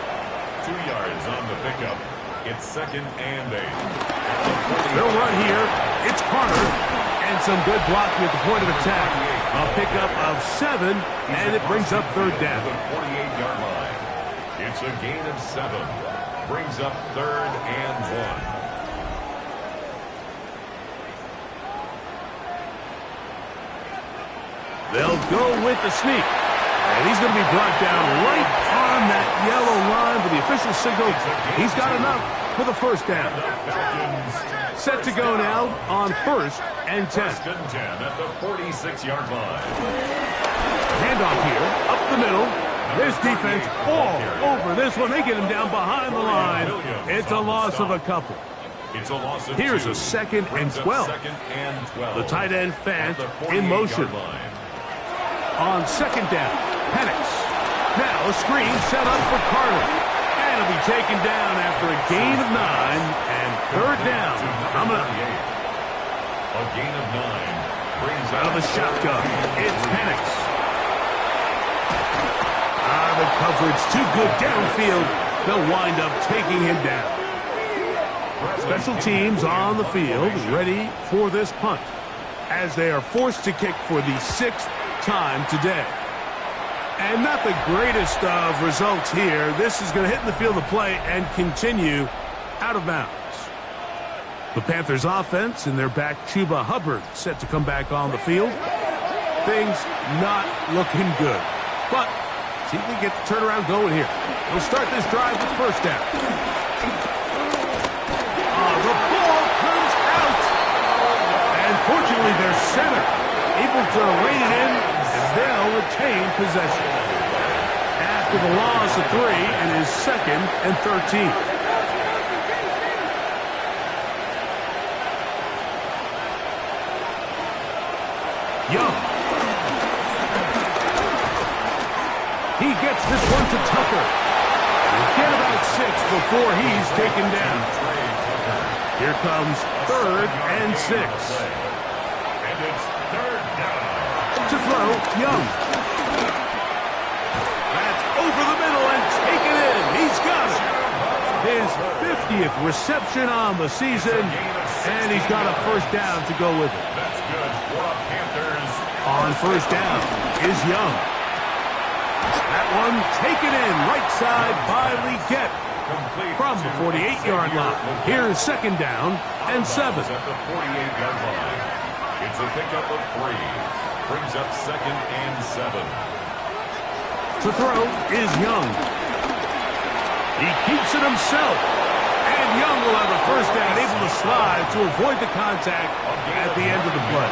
2 yards on the pickup. It's 2nd and 8. They'll run here. It's Carter. And some good blocking at the point of attack. A pickup of 7, and it brings up 3rd down. The 48-yard line. It's a gain of 7. Brings up 3rd and 1. They'll go with the sneak. And he's going to be brought down right on that yellow line with the official signal. He's got enough for the 1st down. Set to go now on 1st and 10. 1st and 10 at the 46-yard line. Handoff here, up the middle. This defense all over this one. They get him down behind the line. It's a loss of a couple. It's a loss of Here's 2. a 2nd and 12. 2nd and 12. The tight end Fant in motion. On 2nd down, Penix. Now a screen set up for Carter. And it'll be taken down after a gain of 9 and 3rd down. Coming up. A gain of 9 brings out of the shotgun. It's Penix. The coverage too good downfield. They'll wind up taking him down. Special teams on the field ready for this punt as they are forced to kick for the 6th time today. And not the greatest of results here. This is going to hit in the field of play and continue out of bounds. The Panthers offense and their back Chuba Hubbard set to come back on the field. Things not looking good. But see if we get the turnaround going here. We'll start this drive with 1st down. The ball comes out. And fortunately, their center able to rein it in, and they'll retain possession. After the loss of 3, it is 2nd and 13. Young. He gets this one to Tucker. He'll get about 6 before he's taken down. Here comes 3rd and 6. And it's 3rd down. To throw, Young. That's over the middle and taken in. He's got it. His 50th reception on the season, and he's got a 1st down to go with it. That's good for the Panthers. On 1st down is Young. That one taken in right side by Legette from the 48-yard line. Here's 2nd down and 7. At the 48-yard line. It's a pickup of 3. Brings up 2nd and 7. To throw is Young. He keeps it himself. And Young will have a 1st down, able to slide to avoid the contact at the end of the play.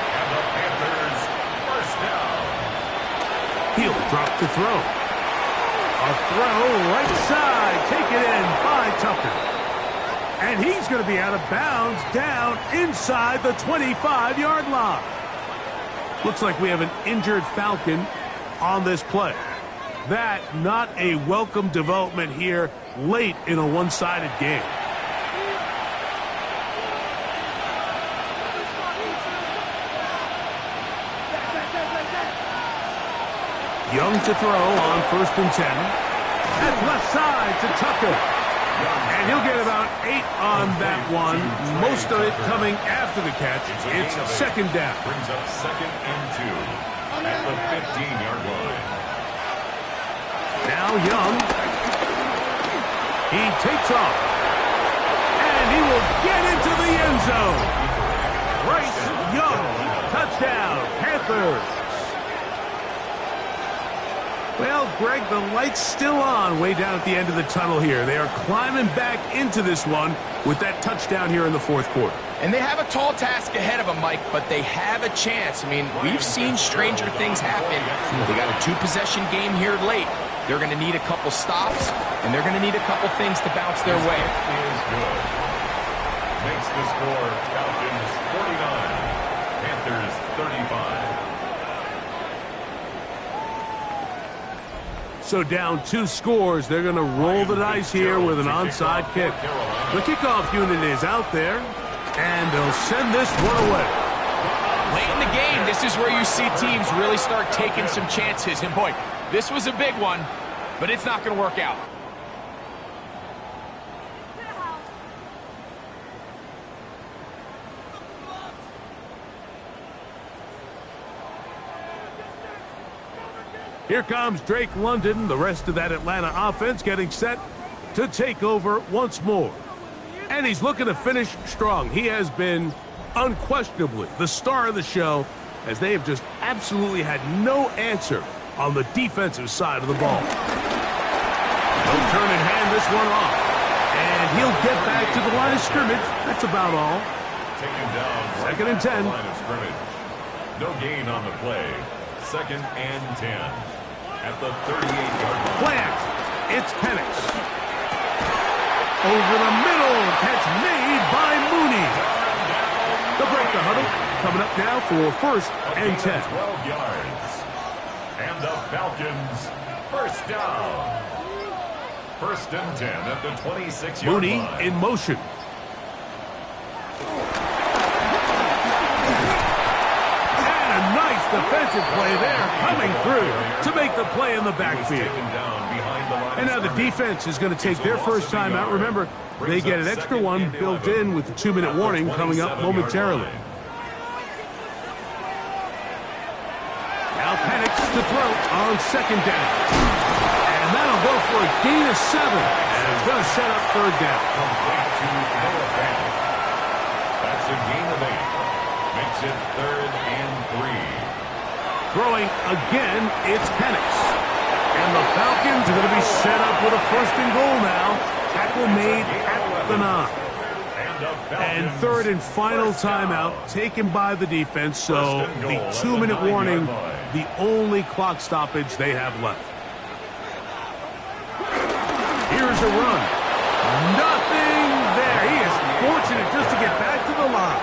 And the Panthers 1st down. He'll drop to throw. A throw right side, taken in by Tucker. And he's going to be out of bounds down inside the 25-yard line. Looks like we have an injured Falcon on this play. That not a welcome development here late in a one-sided game. Young to throw on 1st and 10. That's left side to Tucker. And he'll get about 8 on that one. Most of it coming after the catch. It's 2nd down. Brings up 2nd and 2 at the 15-yard line. Now Young. He takes off. And he will get into the end zone. Bryce Young, touchdown, Panthers. Well, Greg, the light's still on way down at the end of the tunnel here. They are climbing back into this one with that touchdown here in the fourth quarter. And they have a tall task ahead of them, Mike, but they have a chance. I mean, we've seen stranger things happen. They got a two-possession game here late. They're going to need a couple stops, and they're going to need a couple things to bounce their way. Is good. Makes the score Falcons 49, Panthers 35. So down 2 scores, they're going to roll the dice here with an onside kick. The kickoff unit is out there, and they'll send this one away. Late in the game, this is where you see teams really start taking some chances. And boy, this was a big one, but it's not going to work out. Here comes Drake London, the rest of that Atlanta offense getting set to take over once more. And he's looking to finish strong. He has been unquestionably the star of the show, as they have just absolutely had no answer on the defensive side of the ball. He'll turn and hand this one off. And he'll get back to the line of scrimmage. That's about all. Taken down. Second and 10. Line of scrimmage. No gain on the play. Second and 10. At the 38-yard line. Play action. It's Penix. Over the middle. Catch made by Mooney. The break the huddle. Coming up now for first and 10. 12 yards. And the Falcons first down. First and 10 at the 26-yard line. Mooney in motion. And a nice defensive play there coming through to make the play in the backfield. And now the defense is going to take their first time out. Remember, they get an extra one built in with the 2-minute warning coming up momentarily. Now Penix to throw on second down. And that'll go for a gain of 7. And it's going to set up third down. That's a gain of 8. Makes it third and 3. Throwing again, it's Penix. And the Falcons are going to be set up with a first and goal now. Tackle made at the 9. And third and final timeout taken by the defense. So the 2-minute warning, the only clock stoppage they have left. Here's a run. Nothing there. He is fortunate just to get back to the line.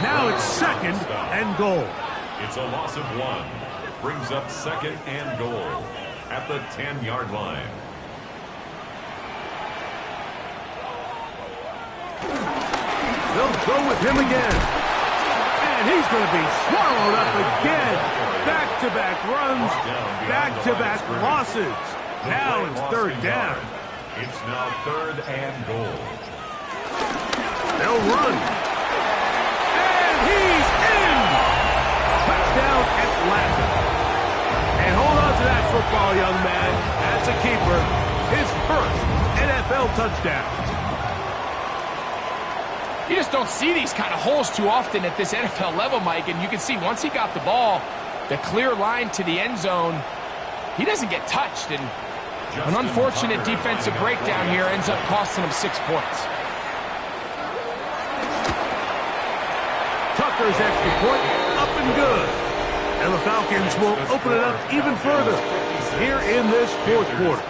Now it's second and goal. It's a loss of 1. Brings up second and goal at the 10-yard line. They'll go with him again. And he's going to be swallowed up again. Back-to-back runs, back-to-back losses. Now it's third down. It's now third and goal. They'll run. And he's in. Touchdown Atlanta. And hold on to that football, young man. That's a keeper. His first NFL touchdown. You just don't see these kind of holes too often at this NFL level, Mike. And you can see once he got the ball, the clear line to the end zone, he doesn't get touched. And an unfortunate defensive breakdown here ends up costing him 6 points. Tucker's extra point up and good. And the Falcons will open it up even further here in this fourth quarter.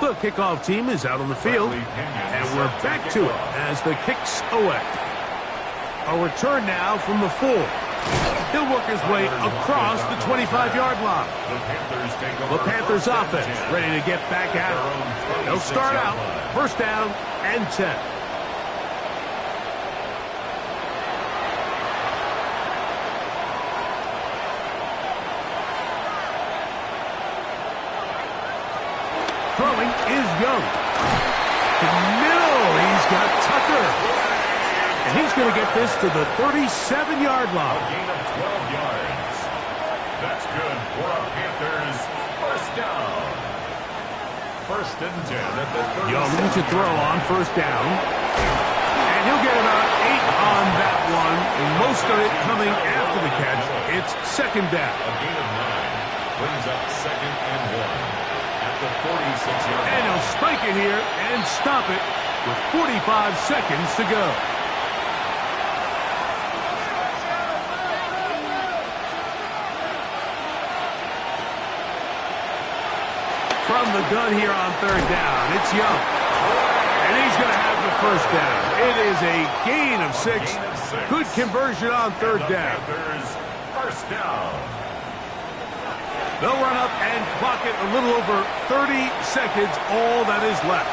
The kickoff team is out on the field, and we're back to it as the kicks away. A return now from the 4. He'll work his way across the 25-yard line. The Panthers offense ready to get back at it. They'll start out first down and 10. Throwing is Young. In the middle, he's got Tucker. And he's going to get this to the 37-yard line. A gain of 12 yards. That's good for a Panthers first down. First and 10 at the 37. Young to throw on first down. He'll get about 8 on that one, most of it coming after the catch. It's second down. A gain of 9 brings up 2nd and 1 at the 46-yard line. And he'll spike it here and stop it with 45 seconds to go. From the gun here on third down, it's Young. And he's going to have the first down. It is a gain of 6. Good conversion on third down. Panthers, first down. They'll run up and clock it a little over 30 seconds, all that is left.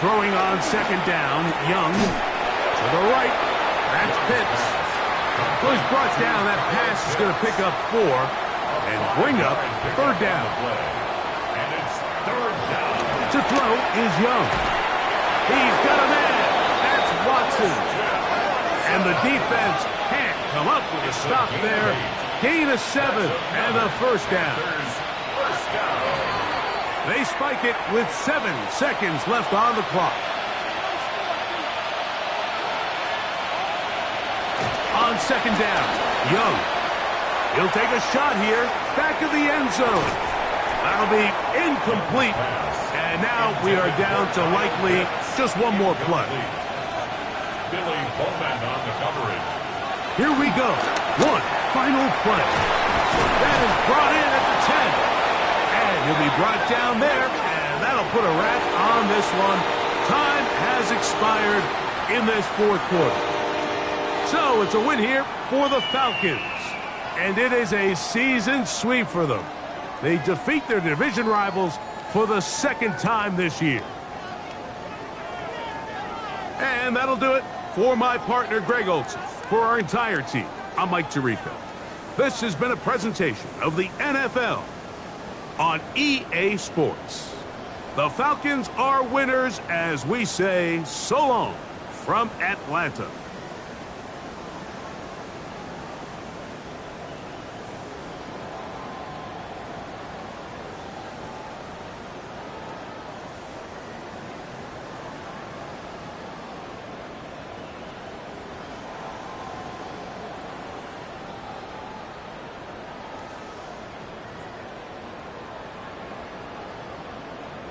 Throwing on second down, Young to the right. That's Pitts. Was brought down. That pass is going to pick up 4 and bring up third down. And it's third down. To throw is Young. He's got a man. That's Watson. And the defense can't come up with a stop there. Gain of 7 and a first down. First down. They spike it with 7 seconds left on the clock. On second down, Young. He'll take a shot here, back of the end zone. That'll be incomplete. And now we are down to likely just one more play. Billy Bowman on the coverage. Here we go. One final play. That is brought in at the 10. And he'll be brought down there, and that'll put a wrap on this one. Time has expired in this fourth quarter. So it's a win here for the Falcons. And it is a season sweep for them. They defeat their division rivals for the second time this year. And that'll do it for my partner, Greg Olson. For our entire team, I'm Mike Tirico. This has been a presentation of the NFL on EA Sports. The Falcons are winners as we say so long from Atlanta.